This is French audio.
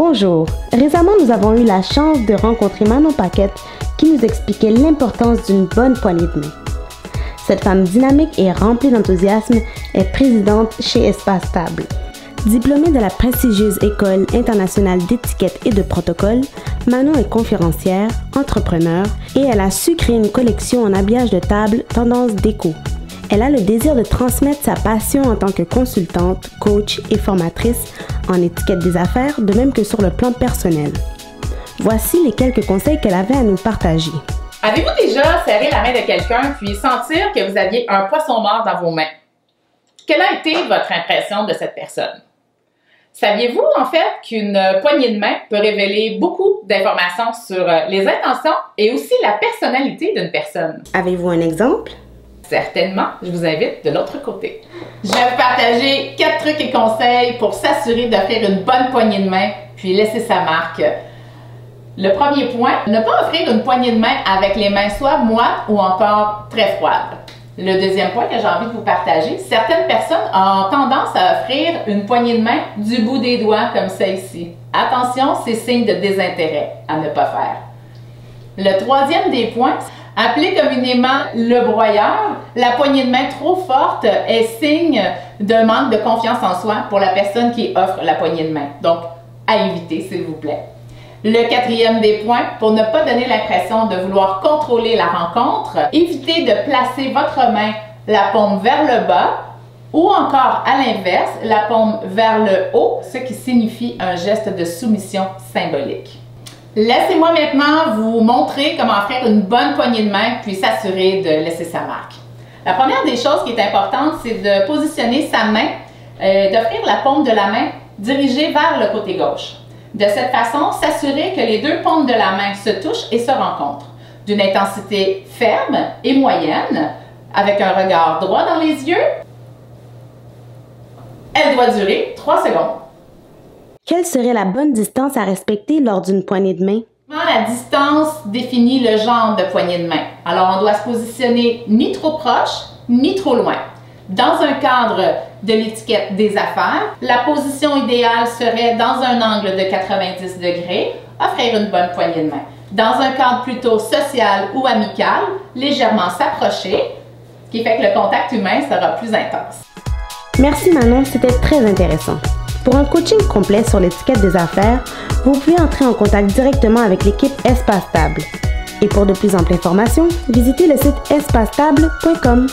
Bonjour, récemment nous avons eu la chance de rencontrer Manon Paquette qui nous expliquait l'importance d'une bonne poignée de main. Cette femme dynamique et remplie d'enthousiasme est présidente chez Espace Stable. Diplômée de la prestigieuse École internationale d'étiquette et de protocole, Manon est conférencière, entrepreneur et elle a su créer une collection en habillage de table tendance déco. Elle a le désir de transmettre sa passion en tant que consultante, coach et formatrice en étiquette des affaires, de même que sur le plan personnel. Voici les quelques conseils qu'elle avait à nous partager. Avez-vous déjà serré la main de quelqu'un puis sentir que vous aviez un poisson mort dans vos mains? Quelle a été votre impression de cette personne? Saviez-vous en fait qu'une poignée de main peut révéler beaucoup d'informations sur les intentions et aussi la personnalité d'une personne? Avez-vous un exemple? Certainement, je vous invite de l'autre côté. Je vais vous partager 4 trucs et conseils pour s'assurer d'offrir une bonne poignée de main puis laisser sa marque. Le premier point, ne pas offrir une poignée de main avec les mains soit moites ou encore très froides. Le deuxième point que j'ai envie de vous partager, certaines personnes ont tendance à offrir une poignée de main du bout des doigts comme celle-ci. Attention, c'est signe de désintérêt à ne pas faire. Le troisième des points, appelé communément le broyeur, la poignée de main trop forte est signe d'un manque de confiance en soi pour la personne qui offre la poignée de main. Donc, à éviter, s'il vous plaît. Le quatrième des points, pour ne pas donner l'impression de vouloir contrôler la rencontre, évitez de placer votre main, la paume vers le bas ou encore à l'inverse, la paume vers le haut, ce qui signifie un geste de soumission symbolique. Laissez-moi maintenant vous montrer comment offrir une bonne poignée de main puis s'assurer de laisser sa marque. La première des choses qui est importante, c'est de positionner sa main, d'offrir la paume de la main dirigée vers le côté gauche. De cette façon, s'assurer que les deux paumes de la main se touchent et se rencontrent, d'une intensité ferme et moyenne, avec un regard droit dans les yeux. Elle doit durer 3 secondes. Quelle serait la bonne distance à respecter lors d'une poignée de main? La distance définit le genre de poignée de main. Alors, on doit se positionner ni trop proche, ni trop loin. Dans un cadre de l'étiquette des affaires, la position idéale serait dans un angle de 90 degrés, offrir une bonne poignée de main. Dans un cadre plutôt social ou amical, légèrement s'approcher, ce qui fait que le contact humain sera plus intense. Merci Manon, c'était très intéressant. Pour un coaching complet sur l'étiquette des affaires, vous pouvez entrer en contact directement avec l'équipe Espace Stable. Et pour de plus amples informations, visitez le site espacetable.com.